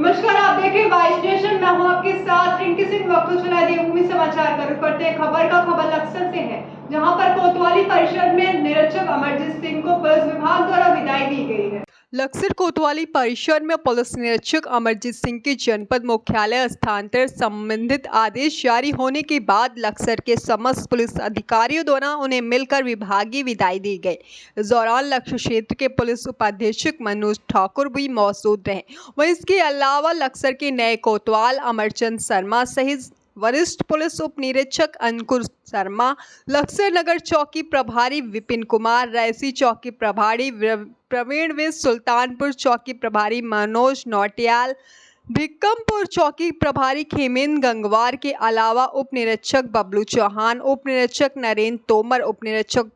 नमस्कार, आप देख रहे हैं वाइस स्टेशन। मैं हूं आपके साथ रिंकी सिंह। वक्त चला देवभूमि समाचार का रुख करते हैं। खबर लक्सर से है, जहां पर कोतवाली परिषद में निरीक्षक अमरजीत सिंह को पुलिस विभाग द्वारा विदाई दी गई है। लक्सर कोतवाली परिषद में पुलिस निरीक्षक अमरजीत सिंह के जनपद मुख्यालय स्थानांतरण संबंधित आदेश जारी होने के बाद लक्सर के समस्त पुलिस अधिकारियों द्वारा उन्हें मिलकर विभागीय विदाई दी गई। इस दौरान लक्सर क्षेत्र के पुलिस उपाधीक्षक मनोज ठाकुर भी मौजूद रहे। वहीं इसके अलावा लक्सर के नए कोतवाल अमरचंद शर्मा सहित वरिष्ठ पुलिस उप निरीक्षक अंकुर शर्मा, लक्सर नगर चौकी प्रभारी विपिन कुमार, रैसी चौकी प्रभारी प्रवीण विज, सुल्तानपुर चौकी प्रभारी मनोज नौटियाल, भिक्कमपुर चौकी प्रभारी खेमेंद्र गंगवार के अलावा उप निरीक्षक बबलू चौहान, उप निरीक्षक नरेंद्र तोमर, उप निरीक्षक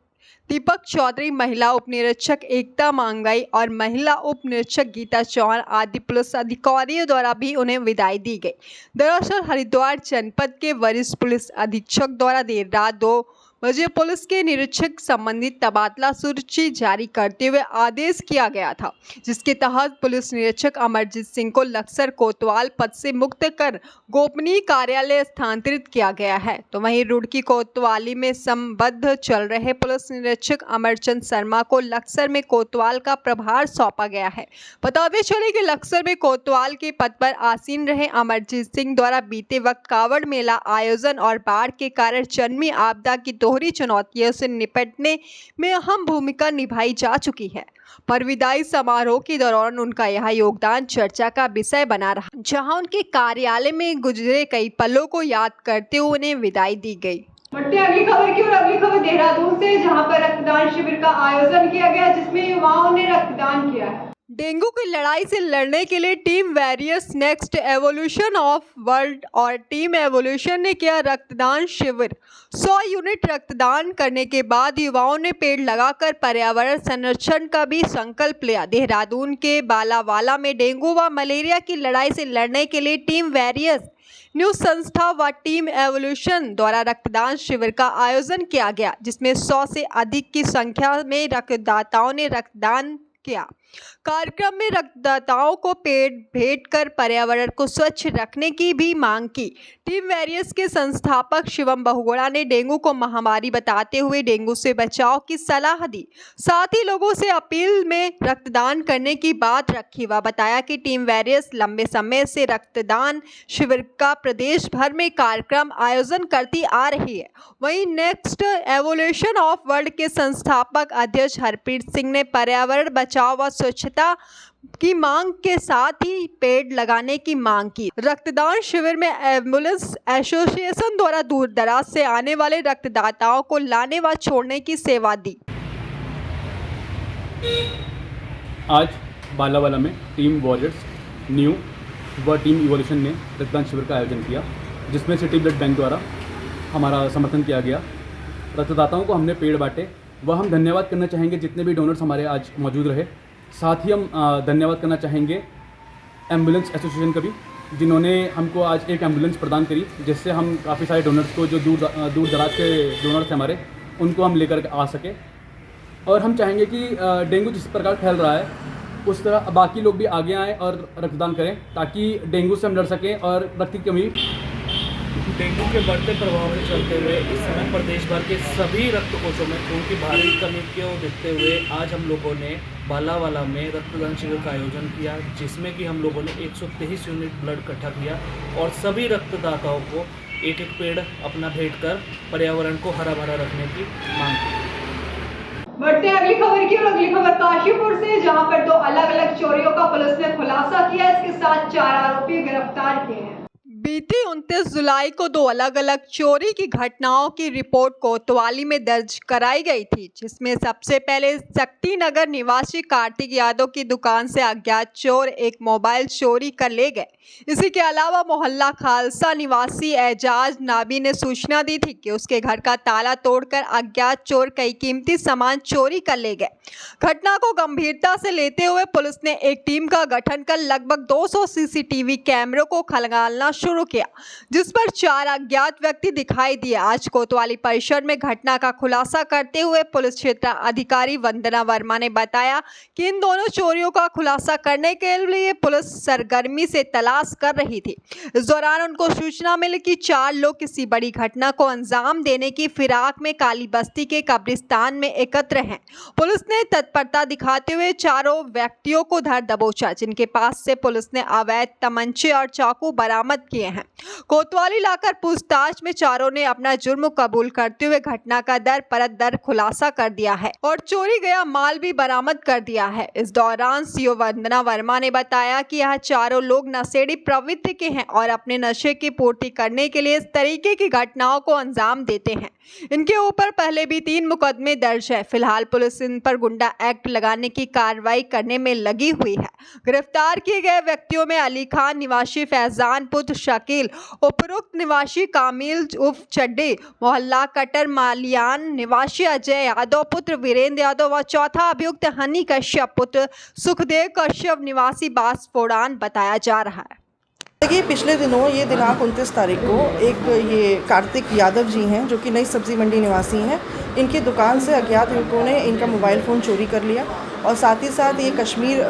दीपक चौधरी, महिला उप निरीक्षक एकता मांगाई और महिला उप निरीक्षक गीता चौहान आदि पुलिस अधिकारियों द्वारा भी उन्हें विदाई दी गई। दरअसल हरिद्वार जनपद के वरिष्ठ पुलिस अधीक्षक द्वारा देर रात 2 बजे पुलिस के निरीक्षक संबंधित तबादला सूची जारी करते हुए आदेश किया गया था, जिसके तहत पुलिस निरीक्षक अमरजीत सिंह को लक्सर कोतवाल पद से मुक्त कर गोपनीय कार्यालय स्थानांतरित किया गया है। तो वहीं रुड़की कोतवाली में संबद्ध चल रहे पुलिस निरीक्षक अमरचंद शर्मा को लक्सर में कोतवाल का प्रभार सौंपा गया है। बताते चले कि लक्सर में कोतवाल के पद पर आसीन रहे अमरजीत सिंह द्वारा बीते वक्त कावड़ मेला आयोजन और बाढ़ के कारण जन्मी आपदा की दोहरी चुनौतियों से निपटने में अहम भूमिका निभाई जा चुकी है, पर विदाई समारोह के दौरान उनका यह योगदान चर्चा का विषय बना रहा, जहां उनके कार्यालय में गुजरे कई पलों को याद करते हुए उन्हें विदाई दी गई। बढ़ते अगली खबर की ओर। अगली खबर देहरादून से, जहां पर रक्तदान शिविर का आयोजन किया गया, जिसमें युवाओं ने रक्तदान किया है। डेंगू की लड़ाई से लड़ने के लिए team various next evolution of world और टीम एवोल्यूशन ने किया रक्तदान शिविर। 100 यूनिट रक्तदान करने के बाद युवाओं ने पेड़ लगाकर पर्यावरण संरक्षण का भी संकल्प लिया। देहरादून के बालावाला में डेंगू व मलेरिया की लड़ाई से लड़ने के लिए टीम वेरियस न्यूज संस्था व टीम एवोल्यूशन द्वारा रक्तदान शिविर का आयोजन किया गया, जिसमें 100 से अधिक की संख्या में रक्तदाताओं ने रक्तदान किया। कार्यक्रम में रक्तदाताओं को पेड़ भेंट कर पर्यावरण को स्वच्छ रखने की भी मांग की। टीम वेरियस के संस्थापक शिवम बहुगुणा ने डेंगू को महामारी बताते हुए डेंगू से बचाव की सलाह दी। साथ ही लोगों से अपील में रक्तदान करने की बात रखी व बताया कि टीम वेरियस लंबे समय से रक्तदान शिविर का प्रदेश भर में कार्यक्रम आयोजन करती आ रही है। वहीं नेक्स्ट एवोल्यूशन ऑफ वर्ल्ड के संस्थापक अध्यक्ष हरप्रीत सिंह ने पर्यावरण बचाव व स्वच्छता की मांग के साथ ही पेड़ लगाने की मांग की। रक्तदान शिविर में एम्बुलेंस एसोसिएशन द्वारा दूर दराज से आने वाले रक्तदाताओं को लाने व छोड़ने की सेवा दी। आज बालावाला में टीम वॉरियर्स न्यू व टीम इवोल्यूशन ने रक्तदान शिविर का आयोजन किया, जिसमें सिटी ब्लड बैंक द्वारा हमारा समर्थन किया गया। रक्तदाताओं को हमने पेड़ बांटे व हम धन्यवाद करना चाहेंगे जितने भी डोनर्स हमारे आज मौजूद रहे। साथ ही हम धन्यवाद करना चाहेंगे एम्बुलेंस एसोसिएशन का भी, जिन्होंने हमको आज एक एम्बुलेंस प्रदान करी, जिससे हम काफ़ी सारे डोनर्स को जो दूर दराज के डोनर्स हैं हमारे, उनको हम लेकर आ सके। और हम चाहेंगे कि डेंगू जिस प्रकार फैल रहा है उस तरह बाकी लोग भी आगे आएँ और रक्तदान करें, ताकि डेंगू से हम लड़ सकें और रक्त की कमी। डेंगू के बढ़ते प्रभाव से चलते हुए इस समय प्रदेश भर के सभी रक्त कोषों में खून की भारी कमी को देखते हुए आज हम लोगों ने बालावाला में रक्तदान शिविर का आयोजन किया, जिसमें कि हम लोगों ने 123 यूनिट ब्लड इकट्ठा किया और सभी रक्तदाताओं को एक एक पेड़ अपना भेंट कर पर्यावरण को हरा भरा रखने की मांग की। बढ़ते हैं अगली खबर की ओर। अगली खबर काशीपुर से, जहां पर 2 अलग-अलग चोरियों का पुलिस ने खुलासा किया। इसके साथ 4 आरोपी गिरफ्तार किए हैं। बीती 29 जुलाई को 2 अलग-अलग चोरी की घटनाओं की रिपोर्ट कोतवाली में दर्ज कराई गई थी, जिसमें सबसे पहले शक्ति नगर निवासी कार्तिक यादव की दुकान से अज्ञात चोर एक मोबाइल चोरी कर ले गए। इसी के अलावा मोहल्ला खालसा निवासी एजाज नाबी ने सूचना दी थी कि उसके घर का ताला तोड़कर अज्ञात चोर कई कीमती सामान चोरी कर ले गए। घटना को गंभीरता से लेते हुए पुलिस ने एक टीम का गठन कर लगभग 200 सीसीटीवी कैमरों को खंगालना शुरू शुरू किया, जिस पर 4 अज्ञात व्यक्ति दिखाई दिए। आज कोतवाली परिसर में घटना का खुलासा करते हुए पुलिस क्षेत्र अधिकारी वंदना वर्मा ने बताया कि इन दोनों चोरियों का खुलासा करने के लिए पुलिस सरगर्मी से तलाश कर रही थी। इस दौरान उनको सूचना मिली कि 4 लोग किसी बड़ी घटना को अंजाम देने की फिराक में काली बस्ती के कब्रिस्तान में एकत्र हैं। पुलिस ने तत्परता दिखाते हुए चारों व्यक्तियों को धर दबोचा, जिनके पास से पुलिस ने अवैध तमंचे और चाकू बरामद किए हैं। कोतवाली लाकर पूछताछ में चारों ने अपना जुर्म कबूल करते हुए घटना का दर परत दर खुलासा कर दिया है और चोरी गया माल भी बरामद कर दिया है। इस दौरान सीओ वंदना वर्मा ने बताया कि यह चारों लोग नशेड़ी प्रवृत्ति के हैं और अपने नशे की पूर्ति करने के लिए इस तरीके की घटनाओं को अंजाम देते हैं। इनके ऊपर पहले भी 3 मुकदमे दर्ज है। फिलहाल पुलिस इन पर गुंडा एक्ट लगाने की कार्रवाई करने में लगी हुई है। गिरफ्तार किए गए व्यक्तियों में अली खान निवासी फैजान पुत्र शकील, उपरोक्त निवासी कामिल उर्फ चड्डी, मोहल्ला कटर मालियान निवासी अजय यादव पुत्र वीरेंद्र यादव व चौथा अभियुक्त हनी कश्यप पुत्र सुखदेव कश्यप निवासी बासफोड़ान बताया जा रहा है। देखिए, पिछले दिनों ये दिनांक 29 तारीख को एक ये कार्तिक यादव जी हैं जो कि नई सब्जी मंडी निवासी हैं। इनकी दुकान से अज्ञात युवकों ने इनका मोबाइल फ़ोन चोरी कर लिया और साथ ही साथ ये कश्मीर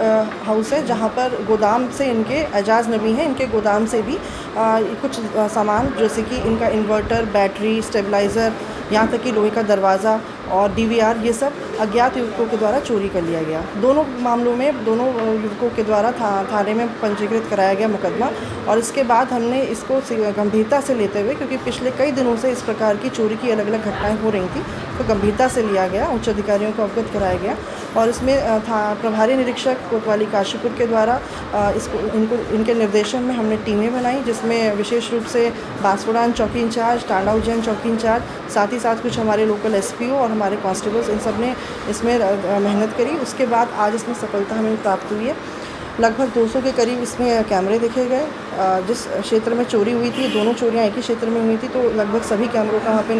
हाउस है जहाँ पर गोदाम से इनके एजाज नबी हैं, इनके गोदाम से भी कुछ सामान जैसे कि इनका इन्वर्टर, बैटरी, स्टेबलाइज़र, यहाँ तक कि लोहे का दरवाज़ा और DVR ये सब अज्ञात युवकों के द्वारा चोरी कर लिया गया। दोनों मामलों में दोनों युवकों के द्वारा थाने में पंजीकृत कराया गया मुकदमा और इसके बाद हमने इसको गंभीरता से लेते हुए, क्योंकि पिछले कई दिनों से इस प्रकार की चोरी की अलग अलग घटनाएं हो रही थी, तो गंभीरता से लिया गया, उच्च अधिकारियों को अवगत कराया गया और इसमें प्रभारी निरीक्षक कोतवाली काशीपुर के द्वारा इनके निर्देशन में हमने टीमें बनाई, जिसमें विशेष रूप से बासफोड़ान चौकी इंचार्ज, टांडा उज्जैन चौकी इंचार्ज, साथ ही साथ कुछ हमारे लोकल SPO और हमारे कांस्टेबल्स, इन सब ने इसमें मेहनत करी। उसके बाद आज इसमें सफलता हमें प्राप्त हुई है। लगभग 200 के करीब इसमें कैमरे देखे गए। जिस क्षेत्र में चोरी हुई थी, दोनों चोरियां एक ही क्षेत्र में हुई थी, तो लगभग सभी कैमरों का वहाँ पे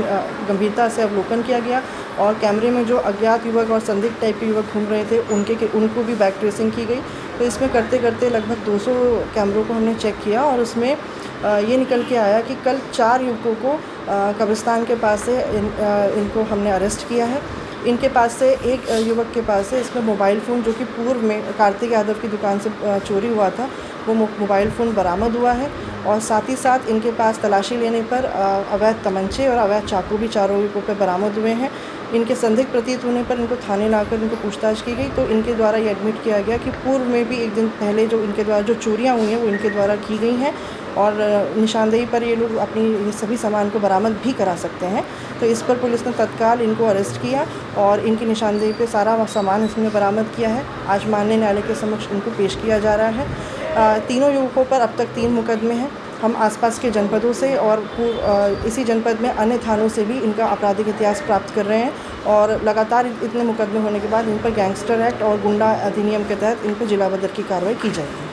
गंभीरता से अवलोकन किया गया और कैमरे में जो अज्ञात युवक और संदिग्ध टाइप के युवक घूम रहे थे उनको भी बैक ट्रेसिंग की गई। तो इसमें करते करते लगभग 200 कैमरों को हमने चेक किया और उसमें ये निकल के आया कि कल 4 युवकों को कब्रिस्तान के पास से इनको हमने अरेस्ट किया है। इनके पास से एक युवक के पास से इसमें मोबाइल फ़ोन, जो कि पूर्व में कार्तिक यादव की दुकान से चोरी हुआ था, वो मोबाइल फ़ोन बरामद हुआ है और साथ ही साथ इनके पास तलाशी लेने पर अवैध तमंचे और अवैध चाकू भी चारों युवकों पर बरामद हुए हैं। इनके संदिग्ध प्रतीत होने पर इनको थाने लाकर इनको पूछताछ की गई, तो इनके द्वारा ये एडमिट किया गया कि पूर्व में भी एक दिन पहले जो इनके द्वारा जो चोरियां हुई हैं वो इनके द्वारा की गई हैं और निशानदेही पर ये लोग अपनी ये सभी सामान को बरामद भी करा सकते हैं। तो इस पर पुलिस ने तत्काल इनको अरेस्ट किया और इनकी निशानदेही पे सारा सामान इसमें बरामद किया है। आज माननीय न्यायालय के समक्ष इनको पेश किया जा रहा है। तीनों युवकों पर अब तक 3 मुकदमे हैं। हम आसपास के जनपदों से और इसी जनपद में अन्य थानों से भी इनका आपराधिक इतिहास प्राप्त कर रहे हैं और लगातार इतने मुकदमे होने के बाद इन पर गैंगस्टर एक्ट और गुंडा अधिनियम के तहत इन पर जिला बदर की कार्रवाई की जाएगी।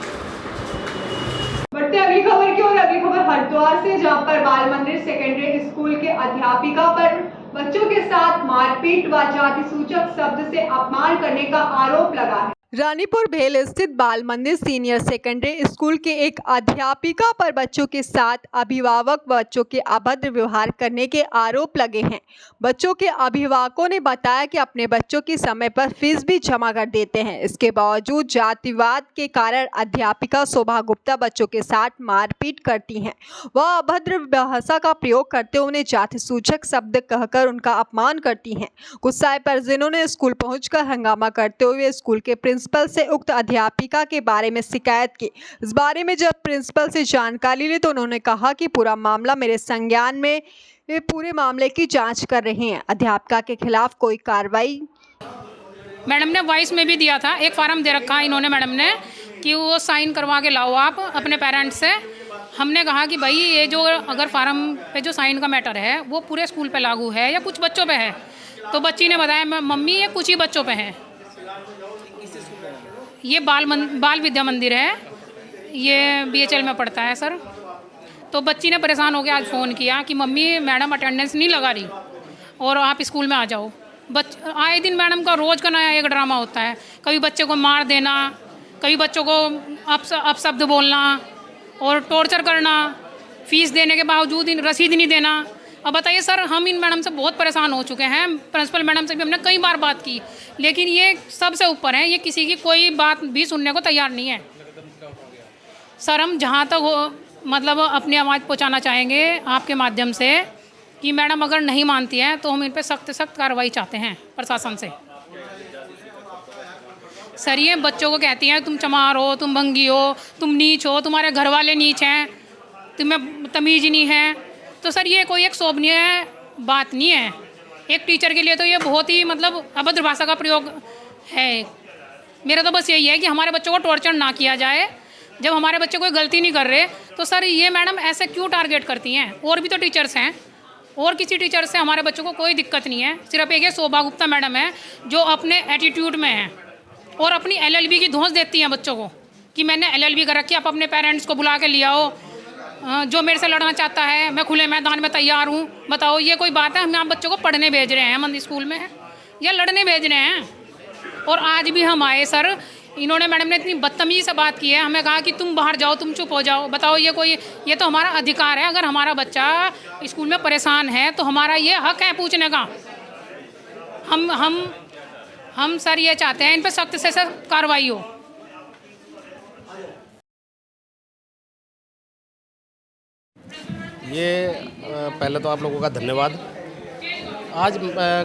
बढ़ते अगली खबर की ओर। अगली खबर हरिद्वार से, जहां पर बाल मंदिर सेकेंडरी स्कूल के अध्यापिका पर बच्चों के साथ मारपीट व जाति सूचक शब्द से अपमान करने का आरोप लगा है। रानीपुर भेल स्थित बाल मंदिर सीनियर सेकेंडरी स्कूल के एक अध्यापिका पर बच्चों के साथ अभिभावक बच्चों के अभद्र व्यवहार करने के आरोप लगे हैं। बच्चों के अभिभावकों ने बताया कि अपने बच्चों की समय पर फीस भी जमा कर देते हैं। इसके बावजूद जातिवाद के कारण अध्यापिका शोभा गुप्ता बच्चों के साथ मारपीट करती हैं। वह अभद्र भाषा का प्रयोग करते उन्हें जाति सूचक शब्द कहकर उनका अपमान करती हैं। गुस्साए परिजनों ने स्कूल पहुंचकर हंगामा करते हुए स्कूल के प्रिंसिपल से उक्त अध्यापिका के बारे में शिकायत की। इस बारे में जब प्रिंसिपल से जानकारी ली तो उन्होंने कहा कि पूरा मामला मेरे संज्ञान में, वे पूरे मामले की जांच कर रहे हैं। अध्यापिका के खिलाफ कोई कार्रवाई। मैडम ने वॉइस में भी दिया था, एक फार्म दे रखा इन्होंने मैडम ने कि वो साइन करवा के लाओ आप अपने पेरेंट्स से। हमने कहा कि भाई ये जो अगर फार्म पे जो साइन का मैटर है वो पूरे स्कूल पे लागू है या कुछ बच्चों पे है, तो बच्ची ने बताया मम्मी ये कुछ ही बच्चों पे है। ये बाल विद्या मंदिर है, ये BHL में पढ़ता है सर। तो बच्ची ने परेशान हो गया, आज फ़ोन किया कि मम्मी मैडम अटेंडेंस नहीं लगा रही और आप स्कूल में आ जाओ। आए दिन मैडम का रोज़ का नया एक ड्रामा होता है, कभी बच्चे को मार देना, कभी बच्चों को अपशब्द बोलना और टॉर्चर करना। फीस देने के बावजूद रसीद नहीं देना। अब बताइए सर, हम इन मैडम से बहुत परेशान हो चुके हैं। प्रिंसिपल मैडम से भी हमने कई बार बात की, लेकिन ये सबसे ऊपर है, ये किसी की कोई बात भी सुनने को तैयार नहीं है। सर हम जहाँ तक हो मतलब अपनी आवाज़ पहुँचाना चाहेंगे आपके माध्यम से कि मैडम अगर नहीं मानती है तो हम इन पर सख्त सख्त कार्रवाई चाहते हैं प्रशासन से। सर ये बच्चों को कहती हैं तुम चमार हो, तुम भंगी हो, तुम नीच हो, तुम्हारे घर वाले नीच हैं, तुम्हें तमीज़ नहीं है। तो सर ये कोई एक शोभनीय बात नहीं है। एक टीचर के लिए तो ये बहुत ही मतलब अभद्र भाषा का प्रयोग है। मेरा तो बस यही है कि हमारे बच्चों को टॉर्चर ना किया जाए। जब हमारे बच्चे कोई गलती नहीं कर रहे तो सर ये मैडम ऐसे क्यों टारगेट करती हैं? और भी तो टीचर्स हैं, और किसी टीचर से हमारे बच्चों को कोई दिक्कत नहीं है। सिर्फ एक ये शोभा गुप्ता मैडम है जो अपने एटीट्यूड में है और अपनी LLB की धौंस देती हैं बच्चों को कि मैंने LLB कर रखी है, आप अपने पेरेंट्स को बुला के ले आओ, जो मेरे से लड़ना चाहता है मैं खुले मैदान में तैयार हूँ। बताओ ये कोई बात है? हम आप बच्चों को पढ़ने भेज रहे हैं मंदिर स्कूल में या लड़ने भेज रहे हैं? और आज भी हम आए सर, इन्होंने मैडम ने इतनी बदतमीजी से बात की है, हमें कहा कि तुम बाहर जाओ, तुम चुप हो जाओ। बताओ ये तो हमारा अधिकार है। अगर हमारा बच्चा स्कूल में परेशान है तो हमारा ये हक है पूछने का। हम सर ये चाहते हैं इन पर सख्त से सख्त कार्रवाई हो। ये पहले तो आप लोगों का धन्यवाद। आज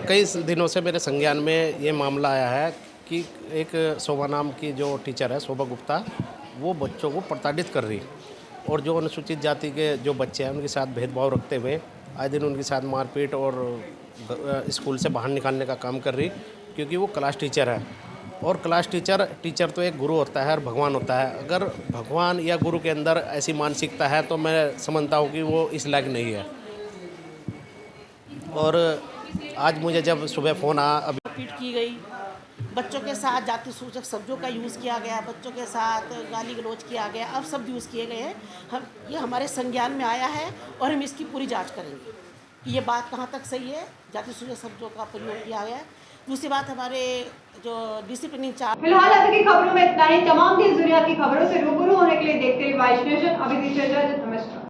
कई दिनों से मेरे संज्ञान में ये मामला आया है कि एक शोभा नाम की जो टीचर है, शोभा गुप्ता, वो बच्चों को प्रताड़ित कर रही और जो अनुसूचित जाति के जो बच्चे हैं उनके साथ भेदभाव रखते हुए आए दिन उनके साथ मारपीट और स्कूल से बाहर निकालने का काम कर रही, क्योंकि वो क्लास टीचर है। और क्लास टीचर तो एक गुरु होता है और भगवान होता है। अगर भगवान या गुरु के अंदर ऐसी मानसिकता है तो मैं समझता हूँ कि वो इस लायक नहीं है। और आज मुझे जब सुबह फ़ोन आया, अभी पीट की गई, बच्चों के साथ जाति सूचक शब्दों का यूज़ किया गया, बच्चों के साथ गाली गलौज किया गया, अब शब्द यूज़ किए गए हैं। ये हमारे संज्ञान में आया है और हम इसकी पूरी जांच करेंगे कि ये बात कहाँ तक सही है, जाति सूचक शब्दों का प्रयोग किया गया है। दूसरी बात, हमारे जो डिसिप्लिन इंचार्ज। फिलहाल अभी की खबरों में इतना ही। तमाम देश दुनिया की खबरों से रूबरू होने के लिए देखते रहिए वाइस नेशन। अभी नमस्कार।